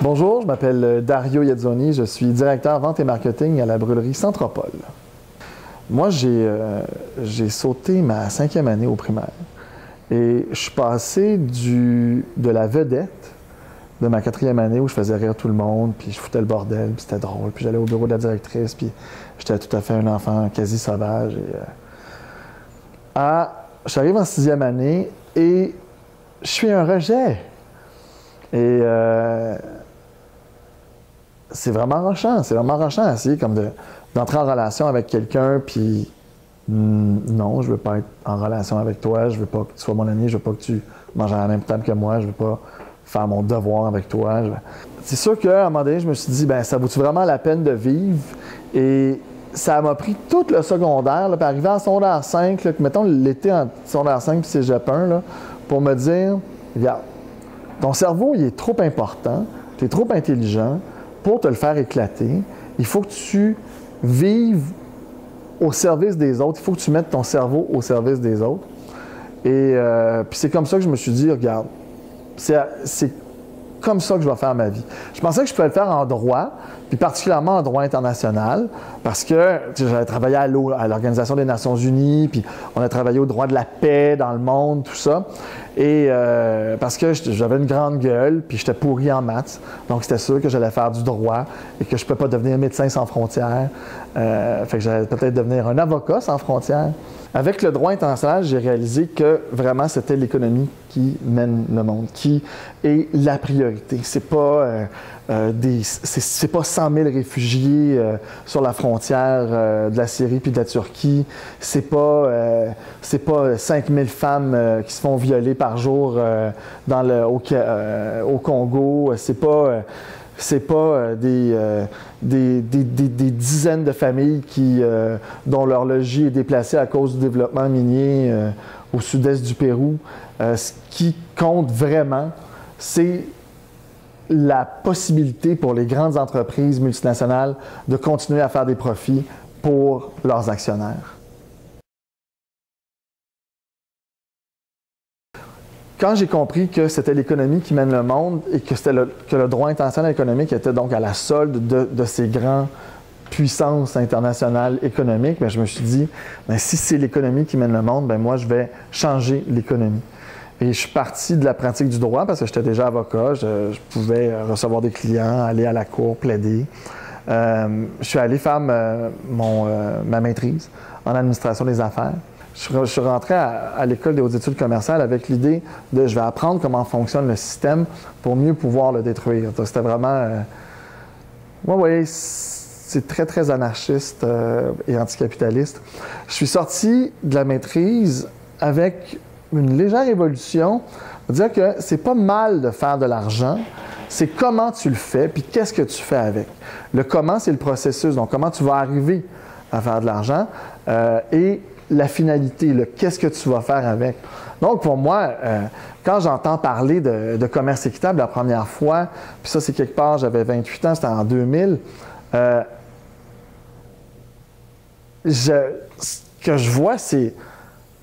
Bonjour, je m'appelle Dario Iazzoni, je suis directeur vente et marketing à la brûlerie Centropole. Moi, j'ai sauté ma 5e année au primaire et je suis passé de la vedette de ma 4e année où je faisais rire tout le monde, puis je foutais le bordel, puis c'était drôle, puis j'allais au bureau de la directrice, puis j'étais tout à fait un enfant quasi sauvage. J'arrive en 6e année et je suis un rejet. Et c'est vraiment rochant, essayer comme d'entrer en relation avec quelqu'un, puis non, je veux pas être en relation avec toi, je veux pas que tu sois mon ami, je veux pas que tu manges à la même table que moi, je veux pas faire mon devoir avec toi. C'est sûr qu'à un moment donné, je me suis dit, ben ça vaut-tu vraiment la peine de vivre? Et ça m'a pris tout le secondaire, là, puis arrivé en secondaire 5, là, mettons l'été en secondaire 5 puis cégep 1, là, pour me dire, regarde, ton cerveau, il est trop important, tu es trop intelligent pour te le faire éclater. Il faut que tu vives au service des autres. Il faut que tu mettes ton cerveau au service des autres. Et puis c'est comme ça que je me suis dit, regarde, c'est comme ça que je vais faire ma vie. Je pensais que je pouvais le faire en droit, puis particulièrement en droit international, parce que j'avais travaillé à l'Organisation des Nations Unies, puis on a travaillé au droit de la paix dans le monde, tout ça. Et parce que j'avais une grande gueule, puis j'étais pourri en maths, donc c'était sûr que j'allais faire du droit et que je ne peux pas devenir médecin sans frontières. Fait que j'allais peut-être devenir un avocat sans frontières. Avec le droit international, j'ai réalisé que vraiment c'était l'économie qui mène le monde, qui est la priorité. C'est pas c'est pas 100 000 réfugiés sur la frontière de la Syrie puis de la Turquie. C'est pas 5 000 femmes qui se font violer par jour au Congo. C'est pas des dizaines de familles dont leur logis est déplacé à cause du développement minier au sud-est du Pérou. Ce qui compte vraiment, c'est la possibilité pour les grandes entreprises multinationales de continuer à faire des profits pour leurs actionnaires. Quand j'ai compris que c'était l'économie qui mène le monde et que le droit international économique était donc à la solde de ces grandes puissances internationales économiques, bien, je me suis dit, bien, si c'est l'économie qui mène le monde, bien, moi, je vais changer l'économie. Et je suis parti de la pratique du droit parce que j'étais déjà avocat, je pouvais recevoir des clients, aller à la cour, plaider. Je suis allé faire ma maîtrise en administration des affaires. Je suis rentré à l'école des hautes études commerciales avec l'idée de je vais apprendre comment fonctionne le système pour mieux pouvoir le détruire. C'était vraiment... oui, c'est très, très anarchiste et anticapitaliste. Je suis sorti de la maîtrise avec une légère évolution, dire que c'est pas mal de faire de l'argent, c'est comment tu le fais, puis qu'est-ce que tu fais avec. Le comment, c'est le processus, donc comment tu vas arriver à faire de l'argent, et la finalité, le qu'est-ce que tu vas faire avec. Donc, pour moi, quand j'entends parler de commerce équitable la première fois, puis ça, c'est quelque part, j'avais 28 ans, c'était en 2000, ce que je vois, c'est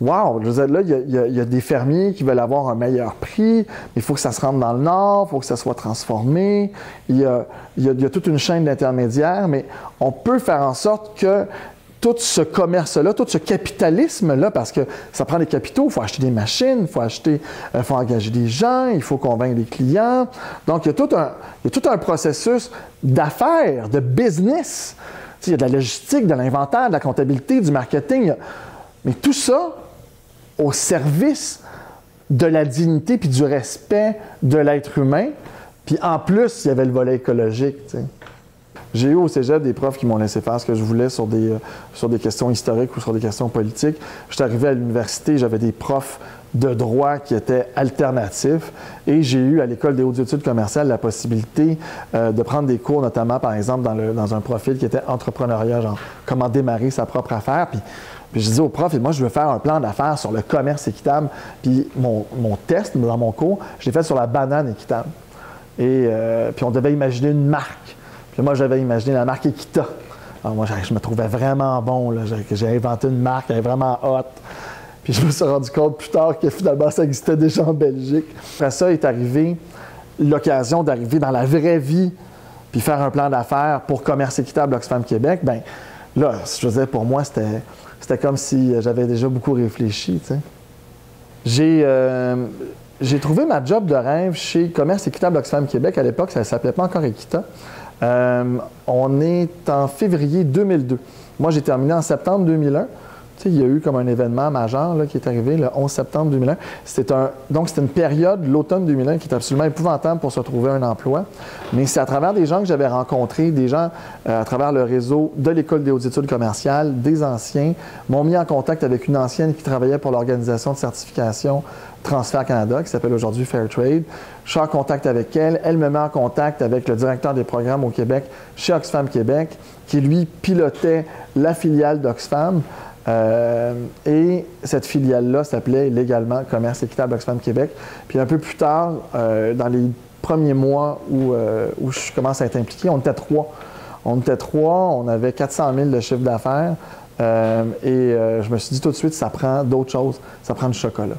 wow! Je veux dire, là, il y a des fermiers qui veulent avoir un meilleur prix, il faut que ça se rende dans le Nord, il faut que ça soit transformé. Il y a toute une chaîne d'intermédiaires, mais on peut faire en sorte que tout ce commerce-là, tout ce capitalisme-là, parce que ça prend des capitaux, il faut acheter des machines, il faut engager des gens, il faut convaincre des clients. Donc, il y a tout un processus d'affaires, de business. Il y a de la logistique, de l'inventaire, de la comptabilité, du marketing. Mais tout ça au service de la dignité puis du respect de l'être humain. Puis en plus, il y avait le volet écologique. T'sais. J'ai eu au cégep des profs qui m'ont laissé faire ce que je voulais sur des questions historiques ou sur des questions politiques. Je suis arrivé à l'université, j'avais des profs de droit qui étaient alternatifs et j'ai eu à l'École des hautes études commerciales la possibilité de prendre des cours, notamment par exemple dans un profil qui était entrepreneuriat, genre comment démarrer sa propre affaire. Puis je disais au prof, moi, je veux faire un plan d'affaires sur le commerce équitable. Puis mon test dans mon cours, je l'ai fait sur la banane équitable. Et puis on devait imaginer une marque. Puis moi, j'avais imaginé la marque Equita. Alors moi, je me trouvais vraiment bon. J'ai inventé une marque, elle est vraiment hot. Puis je me suis rendu compte plus tard que finalement, ça existait déjà en Belgique. Après ça est arrivé l'occasion d'arriver dans la vraie vie puis faire un plan d'affaires pour Commerce équitable Oxfam Québec, bien là, je veux dire, pour moi, c'était comme si j'avais déjà beaucoup réfléchi, tu sais. J'ai trouvé ma job de rêve chez Commerce équitable Oxfam Québec. À l'époque, ça ne s'appelait pas encore Equita. On est en février 2002. Moi, j'ai terminé en septembre 2001. Tu sais, il y a eu comme un événement majeur là, qui est arrivé le 11 septembre 2001. Donc, c'était une période, l'automne 2001, qui est absolument épouvantable pour se trouver un emploi. Mais c'est à travers des gens que j'avais rencontrés, des gens à travers le réseau de l'École des hautes études commerciales, des anciens, m'ont mis en contact avec une ancienne qui travaillait pour l'organisation de certification Transfert Canada, qui s'appelle aujourd'hui Fairtrade. Je suis en contact avec elle. Elle me met en contact avec le directeur des programmes au Québec chez Oxfam Québec, qui, lui, pilotait la filiale d'Oxfam. Et cette filiale-là s'appelait légalement Commerce équitable Oxfam Québec. Puis un peu plus tard, dans les premiers mois où je commence à être impliqué, on était trois. On avait 400 000 de chiffre d'affaires. Je me suis dit tout de suite, ça prend d'autres choses. Ça prend du chocolat.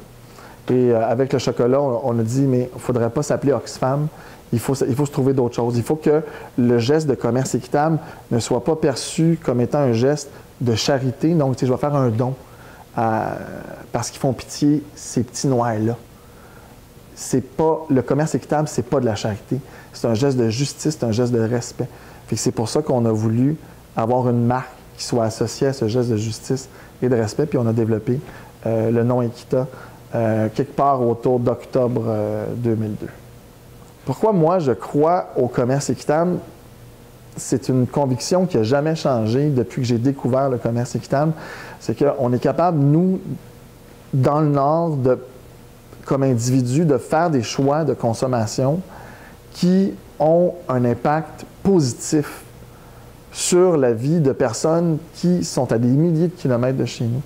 Et avec le chocolat, on a dit, mais il ne faudrait pas s'appeler Oxfam. Il faut se trouver d'autres choses. Il faut que le geste de commerce équitable ne soit pas perçu comme étant un geste de charité. Donc, tu sais, je vais faire un don parce qu'ils font pitié, ces petits noirs-là. Le commerce équitable, c'est pas de la charité. C'est un geste de justice, c'est un geste de respect. Fait que c'est pour ça qu'on a voulu avoir une marque qui soit associée à ce geste de justice et de respect. Puis on a développé le nom Equita quelque part autour d'octobre 2002. Pourquoi moi je crois au commerce équitable? C'est une conviction qui n'a jamais changé depuis que j'ai découvert le commerce équitable. C'est qu'on est capable, nous, dans le Nord, comme individus, de faire des choix de consommation qui ont un impact positif sur la vie de personnes qui sont à des milliers de kilomètres de chez nous.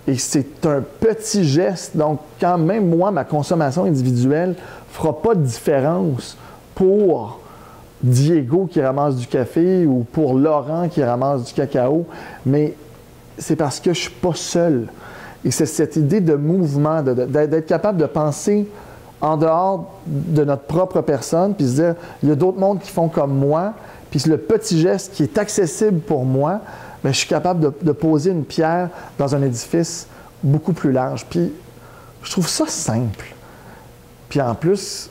Et c'est un petit geste. Donc, quand même moi, ma consommation individuelle ne fera pas de différence pour Diego qui ramasse du café ou pour Laurent qui ramasse du cacao, mais c'est parce que je ne suis pas seul. Et c'est cette idée de mouvement, d'être capable de penser en dehors de notre propre personne, puis se dire, il y a d'autres mondes qui font comme moi, puis le petit geste qui est accessible pour moi, bien, je suis capable de poser une pierre dans un édifice beaucoup plus large. Puis je trouve ça simple. Puis en plus,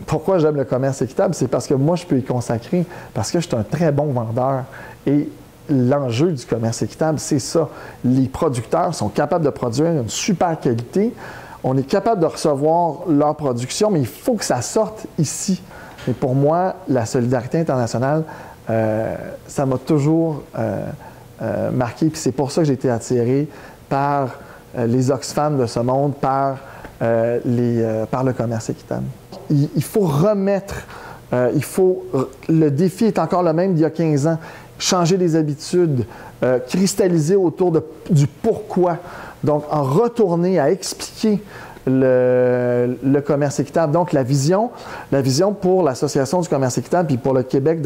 pourquoi j'aime le commerce équitable? C'est parce que moi, je peux y consacrer, parce que je suis un très bon vendeur. Et l'enjeu du commerce équitable, c'est ça. Les producteurs sont capables de produire une super qualité. On est capable de recevoir leur production, mais il faut que ça sorte ici. Et pour moi, la solidarité internationale, ça m'a toujours marqué. Puis c'est pour ça que j'ai été attiré par les Oxfam de ce monde, par le commerce équitable. Il faut remettre, le défi est encore le même d'il y a 15 ans, changer les habitudes, cristalliser autour du pourquoi. Donc, en retourner à expliquer le commerce équitable. Donc, la vision pour l'Association du commerce équitable, puis pour le Québec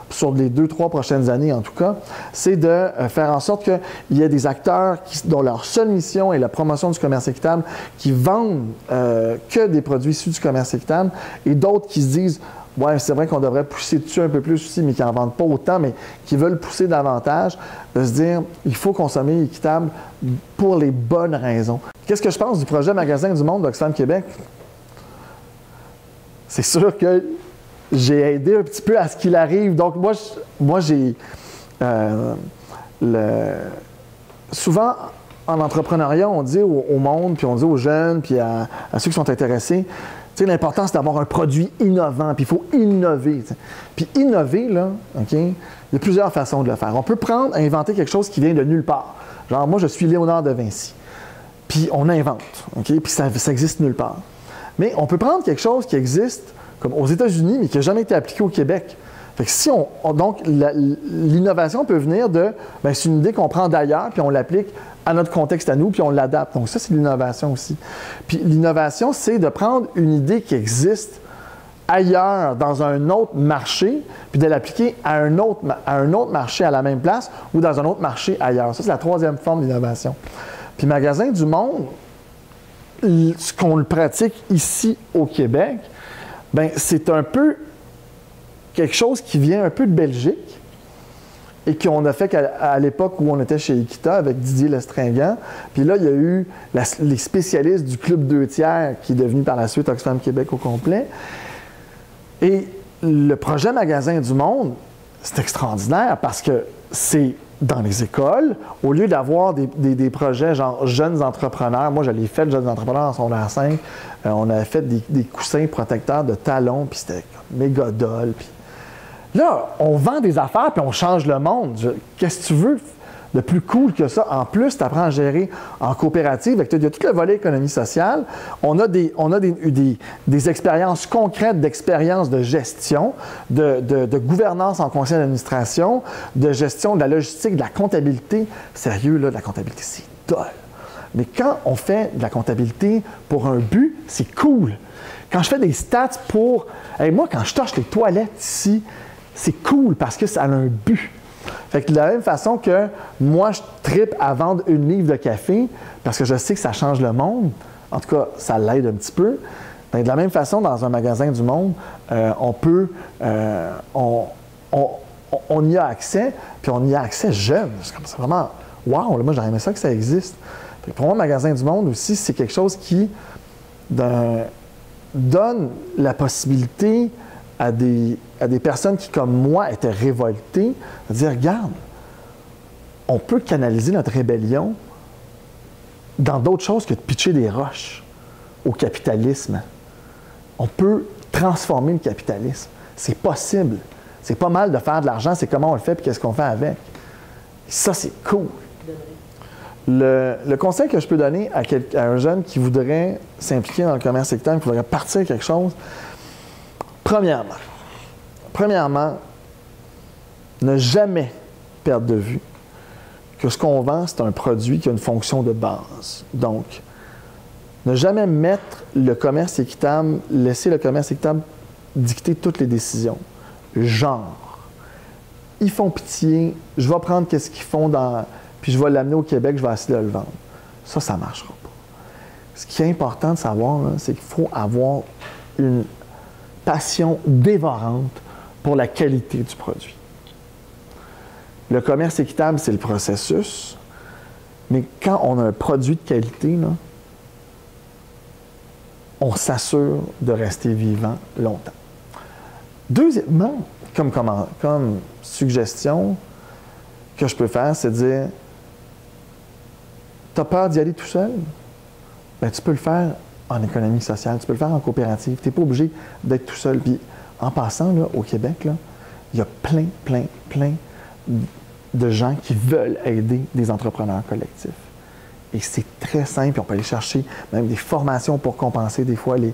sur les 2-3 prochaines années en tout cas, c'est de faire en sorte qu'il y ait des acteurs dont leur seule mission est la promotion du commerce équitable, qui vendent que des produits issus du commerce équitable, et d'autres qui se disent « ouais, c'est vrai qu'on devrait pousser dessus un peu plus aussi, mais qui n'en vendent pas autant, mais qui veulent pousser davantage », de se dire « il faut consommer équitable pour les bonnes raisons ». Qu'est-ce que je pense du projet Magasin du Monde d'Oxfam Québec? C'est sûr que j'ai aidé un petit peu à ce qu'il arrive. Donc, moi j'ai... souvent, en entrepreneuriat, on dit au monde, puis on dit aux jeunes, puis à ceux qui sont intéressés, tu sais, l'important, c'est d'avoir un produit innovant, puis il faut innover. T'sais. Puis innover, là, OK, il y a plusieurs façons de le faire. On peut inventer quelque chose qui vient de nulle part. Genre, moi, je suis Léonard de Vinci. Puis on invente, OK? Puis ça existe nulle part. Mais on peut prendre quelque chose qui existe, comme aux États-Unis, mais qui n'a jamais été appliqué au Québec. Fait que si donc, l'innovation peut venir c'est une idée qu'on prend d'ailleurs, puis on l'applique à notre contexte à nous, puis on l'adapte. Donc ça, c'est l'innovation aussi. Puis l'innovation, c'est de prendre une idée qui existe ailleurs, dans un autre marché, puis de l'appliquer à un autre marché à la même place ou dans un autre marché ailleurs. Ça, c'est la troisième forme d'innovation. Puis Magasin du Monde, ce qu'on le pratique ici au Québec, Bien, c'est un peu quelque chose qui vient un peu de Belgique et qu'on a fait à l'époque où on était chez Equita avec Didier Lestringant. Puis là, il y a eu les spécialistes du Club 2 tiers qui est devenu par la suite Oxfam Québec au complet. Et le projet Magasin du Monde, c'est extraordinaire parce que c'est dans les écoles, au lieu d'avoir des projets genre jeunes entrepreneurs, moi je l'ai fait, jeunes entrepreneurs en secondaire 5, on avait fait des coussins protecteurs de talons, puis c'était méga dole. Puis là, on vend des affaires, puis on change le monde. Qu'est-ce que tu veux de plus cool que ça? En plus, tu apprends à gérer en coopérative. Il y a tout le volet économie sociale. On a des expériences concrètes d'expériences de gestion, de gouvernance en conseil d'administration, de gestion de la logistique, de la comptabilité. Sérieux, là, de la comptabilité, c'est dole. Mais quand on fait de la comptabilité pour un but, c'est cool. Quand je fais des stats pour... Hey, moi, quand je touche les toilettes ici, c'est cool parce que ça a un but. Fait que de la même façon que moi, je trippe à vendre une livre de café parce que je sais que ça change le monde, en tout cas, ça l'aide un petit peu. Bien, de la même façon, dans un magasin du monde, on y a accès, puis on y a accès jeune. C'est vraiment, wow, là, moi, j'aurais aimé ça que ça existe. Fait que pour moi, le magasin du monde aussi, c'est quelque chose qui donne la possibilité à des personnes qui, comme moi, étaient révoltées, de dire, regarde, on peut canaliser notre rébellion dans d'autres choses que de pitcher des roches au capitalisme. On peut transformer le capitalisme. C'est possible. C'est pas mal de faire de l'argent, c'est comment on le fait et qu'est-ce qu'on fait avec. Ça, c'est cool. Le conseil que je peux donner à un jeune qui voudrait s'impliquer dans le commerce équitable, qui voudrait partir quelque chose, Premièrement, ne jamais perdre de vue que ce qu'on vend, c'est un produit qui a une fonction de base. Donc, ne jamais mettre le commerce équitable, laisser le commerce équitable dicter toutes les décisions. Genre, ils font pitié, je vais prendre qu'est-ce qu'ils font puis je vais l'amener au Québec, je vais essayer de le vendre. Ça ne marchera pas. Ce qui est important de savoir, c'est qu'il faut avoir une passion dévorante pour la qualité du produit. Le commerce équitable, c'est le processus, mais quand on a un produit de qualité, là, on s'assure de rester vivant longtemps. Deuxièmement, comme suggestion que je peux faire, c'est de dire, tu as peur d'y aller tout seul? Bien, tu peux le faire en économie sociale, tu peux le faire en coopérative. Tu n'es pas obligé d'être tout seul. Puis, en passant, là, au Québec, là, il y a plein de gens qui veulent aider des entrepreneurs collectifs. Et c'est très simple. On peut aller chercher même des formations pour compenser des fois les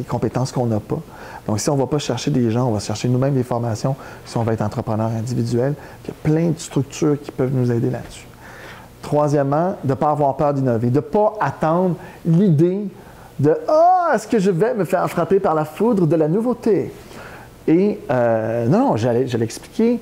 compétences qu'on n'a pas. Donc, si on ne va pas chercher des gens, on va chercher nous-mêmes des formations si on va être entrepreneur individuel. Il y a plein de structures qui peuvent nous aider là-dessus. Troisièmement, de ne pas avoir peur d'innover, de ne pas attendre l'idée de « Ah, est-ce que je vais me faire frapper par la foudre de la nouveauté? » Et non, j'allais expliquer,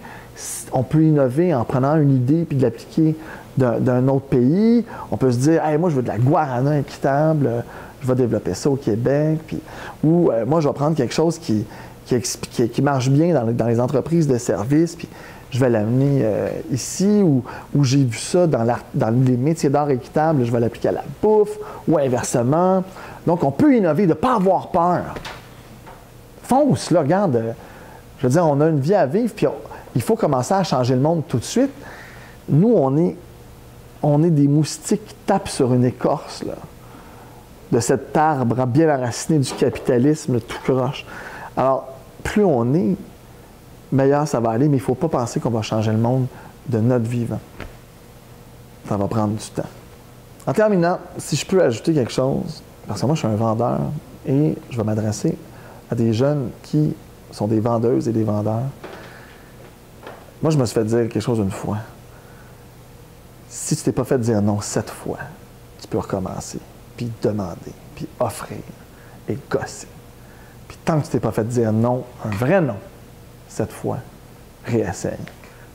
on peut innover en prenant une idée puis de l'appliquer d'un autre pays. On peut se dire, hey, moi, je veux de la guarana équitable, je vais développer ça au Québec. Puis, ou moi, je vais prendre quelque chose qui marche bien dans les entreprises de services, puis je vais l'amener ici, ou j'ai vu ça dans les métiers d'art équitable, je vais l'appliquer à la bouffe, ou inversement. Donc, on peut innover, de ne pas avoir peur. Fonce, là, regarde, je veux dire, on a une vie à vivre, puis il faut commencer à changer le monde tout de suite. Nous, on est des moustiques qui tapent sur une écorce, là, de cet arbre bien enraciné du capitalisme tout croche. Alors, plus on est, meilleur ça va aller, mais il ne faut pas penser qu'on va changer le monde de notre vivant. Ça va prendre du temps. En terminant, si je peux ajouter quelque chose, parce que moi, je suis un vendeur et je vais m'adresser à des jeunes qui sont des vendeuses et des vendeurs. Moi, je me suis fait dire quelque chose une fois. Si tu t'es pas fait dire non 7 fois, tu peux recommencer, puis demander, puis offrir, et gosser. Puis tant que tu t'es pas fait dire non, un vrai non, 7 fois, réessaye.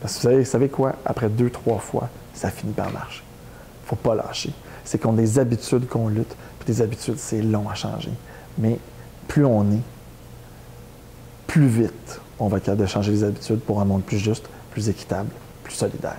Parce que vous savez quoi? Après 2-3 fois, ça finit par marcher. Il ne faut pas lâcher. C'est contre des habitudes qu'on lutte, puis des habitudes, c'est long à changer. mais plus on est, plus vite on va être capable de changer les habitudes pour un monde plus juste, plus équitable, plus solidaire.